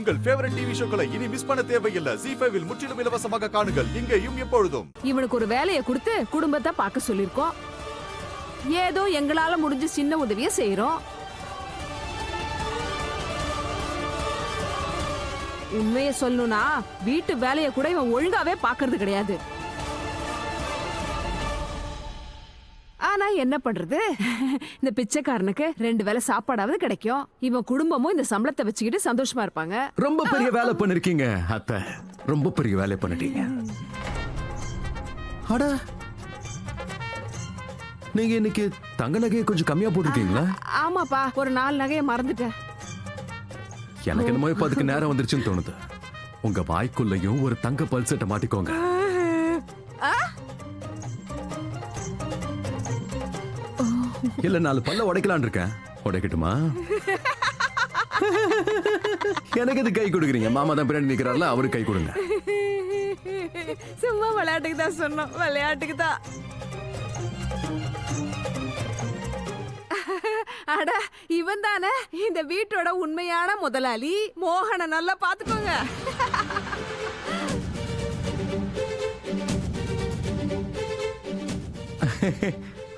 உங்கள் favourite TV ஷோக்களை இனி miss பண்ண தேவையில்லை. ZEE5 இல் முற்றிலும் இலவசமாக காணுங்கள், இங்கேயும் எப்பொழுதும். இவனுக்கு ஒரு வேலையை கொடுத்து குடும்பத்தை பார்க்க சொல்லிருக்கோம். ஏதோ எங்களால முடிஞ்ச சின்ன உதவியை செய்யறோம். உண்மையை சொல்லணும்னா வீட்டு வேலையை கூட இவன் ஒழுங்காவே பாக்குறது கிடையாது. ஆனா என்ன பண்றது, இந்த பிச்சைக்காரனுக்கு 2 வேளை சாப்பாடாவது கிடைக்கும். இவன் குடும்பமும் இந்த சம்பளத்தை வச்சுக்கிட்டு சந்தோஷமா இருப்பாங்க. ரொம்ப பெரிய வேலை பண்ணிருக்கீங்க அத்தை, ரொம்ப பெரிய வேலை பண்ணிட்டீங்க. அட, நீங்க இன்னைக்கு தங்க நகையை கொஞ்சம் கம்மியா போட்டிருக்கீங்களா? ஆமாப்பா, ஒரு 4 நகையை மறந்துட்டேன். எனக்கு என்னமோ இப்ப அதுக்கு நேரம் வந்துருச்சுன்னு தோணுது. உங்க வாய்க்குள்ளயும் ஒரு தங்க பல்செட்டை மாட்டிக்கோங்க. இல்ல 4 பல்ல உடைக்கலான் இருக்கேன். உடைக்கட்டுமா? எனக்கு இது கை கொடுக்குறீங்க. மாமா தான் பின்னாடி நிக்கிறாருல, அவரு கை கொடுங்க. சும்மா விளையாட்டுக்கு தான் சொன்னோம், விளையாட்டுக்கு தான். அட, இவன் தானே இந்த வீட்டோட உண்மையான முதலாளி. மோகனை நல்லா பாத்துக்கோங்க.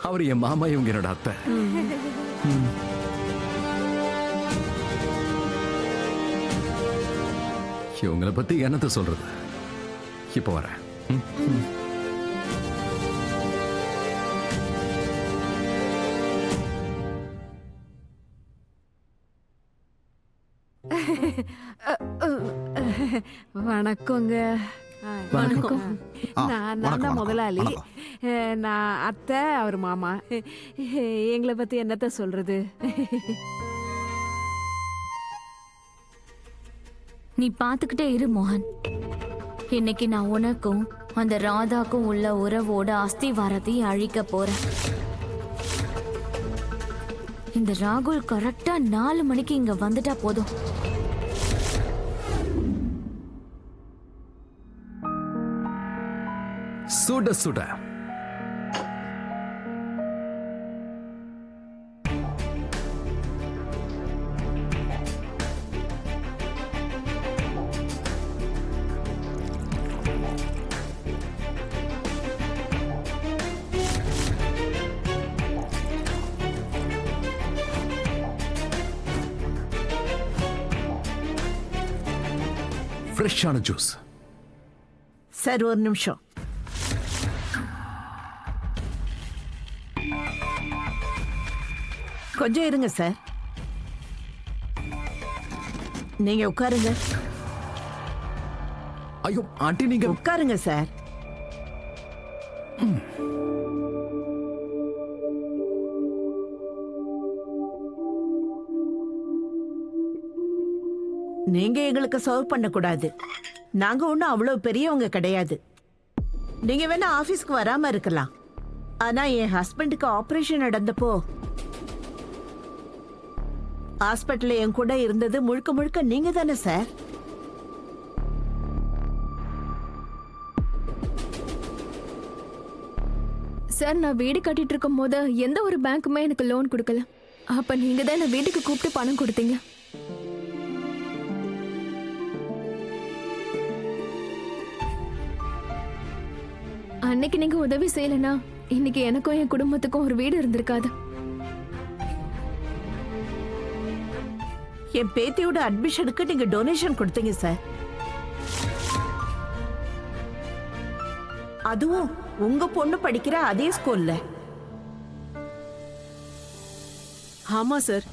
அவர் என் மாமா, இவங்க என்னோட அத்தை. இவங்களை பத்தி என்னத்த சொல்றது? இப்ப வரேன். வணக்கங்க. வணக்கம். நான் தான் முதலாளி. நான் அத்தை, அவர் மாமா. எங்களை பத்தி என்னத்த சொல்றது? நீ பாத்துக்கிட்டே இரு மோகன். இன்னைக்கு நான் உனக்கும் அந்த ராதாக்கும் உள்ள உறவோட அஸ்திவாரத்தையும் அழிக்க போறேன். இந்த ராகுல் கரெக்டா 4 மணிக்கு இங்க வந்துட்டா போதும். சுட சுட ஃப்ரெஷ்ஷான ஜூஸ். சார், ஒரு நிமிஷம். கொஞ்சம் இருங்க சார். நீங்க உட்காருங்க. ஐயோ ஆண்டி, நீங்க உட்காருங்க சார். நீங்க எங்களுக்கு சர்வ் பண்ணக்கூடாது. நாங்க ஒன்றும் அவ்வளவு பெரியவங்க கிடையாது. நீங்க வேணா ஆபீஸ்க்கு வராம இருக்கலாம். ஆனா என் ஹஸ்பண்டுக்கு ஆபரேஷன் நடந்தப்போ ஹாஸ்பிட்டல்ல என் கூட இருந்தது முழுக்க முழுக்க நீங்க தானே சார்? சார், நான் வீடு கட்டிட்டு இருக்கும் போது எந்த ஒரு பேங்க்குமே எனக்கு லோன் கொடுக்கல. அப்ப நீங்க தான் என்ன வீட்டுக்கு கூப்பிட்டு பணம் கொடுத்தீங்க. அன்னைக்கு நீங்க உதவி செய்யலனா இன்னைக்கு எனக்கும் என் குடும்பத்துக்கும் ஒரு வீடு இருந்திருக்காது. என் பேத்தியோட அட்மிஷனுக்கு நீங்க டொனேஷன் கொடுத்தீங்க சார். அதுவும் உங்க பொண்ணு படிக்கிற அதே ஸ்கூல்ல. ஆமா சார்,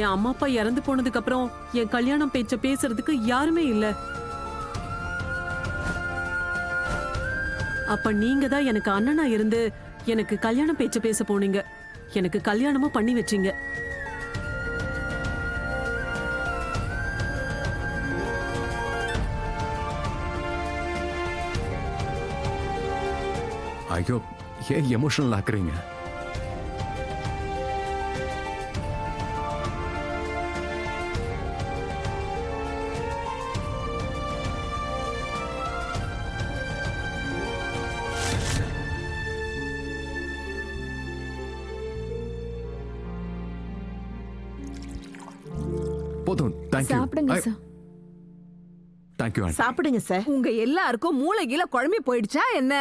என் அம்மா அப்பா இறந்து போனதுக்கு அப்புறம் என் கல்யாணம் பேச்ச பேசுறதுக்கு யாருமே இல்ல. அப்ப நீங்க தான் எனக்கு அண்ணனா இருந்து எனக்கு கல்யாணம் பேச்ச பேச போனீங்க. எனக்கு கல்யாணமும் பண்ணி வச்சீங்க. ஐயோ, ஏன் எமோஷனல் ஆக்குறீங்க? போதும், தேங்க்யூ. சாப்பிடுங்க சார். Thank you aunty. சாப்பிடுங்க சார். உங்க எல்லாருக்கும் மூளைகீழ குழம்பி போயிடுச்சா என்ன?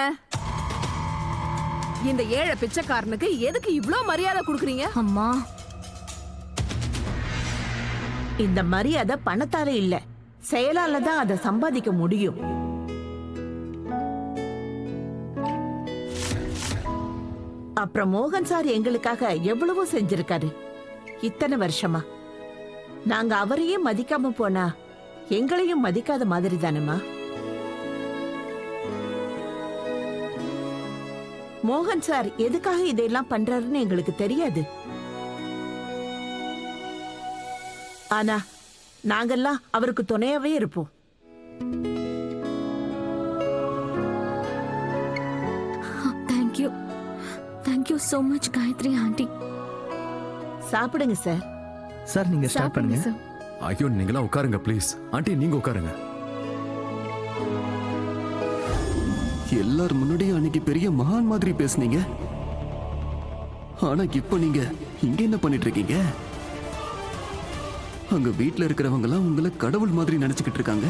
இந்த ஏழை பிச்சைக்காரனுக்கு எதுக்கு இவ்ளோ மரியாதை கொடுக்குறீங்க? அம்மா, இந்த மரியாதை பணத்தால இல்ல, செயலால தான் அதை சம்பாதிக்க முடியும். அப்புறம் மோகன் சார் எங்களுக்காக எவ்வளவோ செஞ்சிருக்காரு இத்தனை வருஷமா. நாங்க அவரையே மதிக்காம போனா எங்களையும் மதிக்காத மாதிரி தானேம்மா. மோகன் சார் எதுக்காக இதெல்லாம் பண்றாருன்னு எங்களுக்கு தெரியாது. ஆனா நாங்கெல்லாம் அவருக்கு துணையாவே இருப்போம். Thank you. Thank you so much Gayathri aunty. சாப்பிடுங்க சார். சார் நீங்க ஸ்டார்ட் பண்ணுங்க. சார். ஐயோ நீங்களாம் உட்காருங்க ப்ளீஸ். ஆண்டி நீங்க உட்காருங்க. எல்லார் முன்னாடியும் அன்னைக்கு பெரிய மகான் மாதிரி பேசுனீங்க. ஆனா இப்போ நீங்க இங்க என்ன பண்ணிட்டு இருக்கீங்க? அங்க வீட்ல இருக்கிறவங்க எல்லாம் உங்களை கடவுள் மாதிரி நினைச்சுக்கிட்டு இருக்காங்க.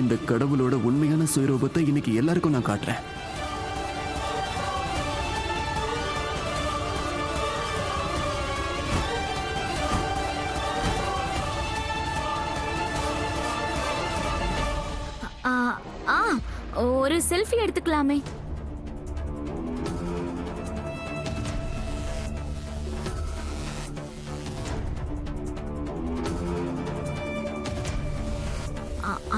இந்த கடவுளோட உண்மையான சுயரூபத்தை இன்னைக்கு எல்லாருக்கும் நான் காட்டுறேன். ஒரு செல்ஃபி எடுத்துக்கலாமே.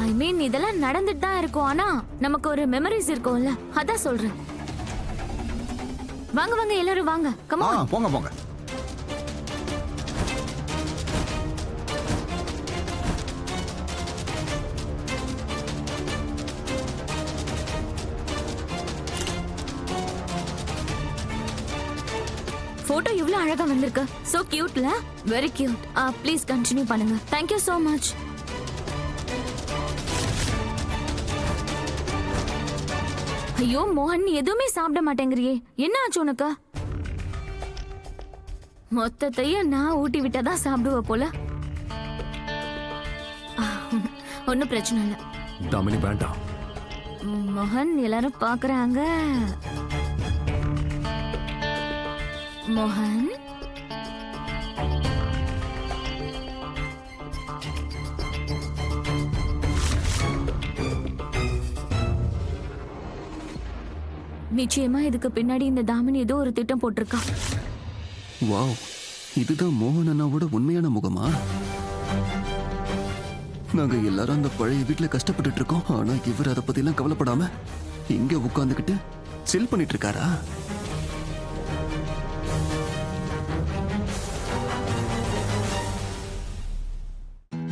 ஐ மீன் இதெல்லாம் நடந்துட்டு தான் இருக்கும், ஆனா நமக்கு ஒரு மெமரிஸ் இருக்கும்ல, அதான் சொல்றேன். வாங்க வாங்க எல்லாரும் வாங்க. Come on. போங்க போங்க. போட்டோ இவ்ளோ அழகா வந்திருக்கு. சோ கியூட்ல. Very cute. ப்ளீஸ் கண்டினியூ பண்ணுங்க. Thank you so much. ஐயோ மோகன், நீ எதுவுமே சாப்பிட மாட்டேங்கிறியே, என்ன ஆச்சு உனக்கு? மொத்தத்தையும் நான் ஊட்டி விட்டதா சாப்பிடுவ போல. ஒன்னும் பிரச்சனை இல்ல. தாமினி வேண்டாம். மோகன், எல்லாரும் பாக்குறாங்க. மோகன், நிச்சயமா இதுக்கு பின்னாடி இந்த தாமினி ஏதோ ஒரு திட்டம் போட்டிருக்கா. வாவ், இதுதான் மோகன் அண்ணாவோட உண்மையான முகமா? நாங்க எல்லாரும் அந்த பழைய வீட்டுல கஷ்டப்பட்டுட்டு இருக்கோம். ஆனா இவர் அதை பத்தி எல்லாம் கவலைப்படாம இங்க உட்கார்ந்துகிட்டு சில் பண்ணிட்டு இருக்காரா?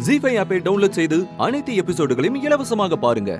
ஜீ5 ஆப்பை டவுன்லோட் செய்து அனைத்து எபிசோடுகளையும் இலவசமாக பாருங்க.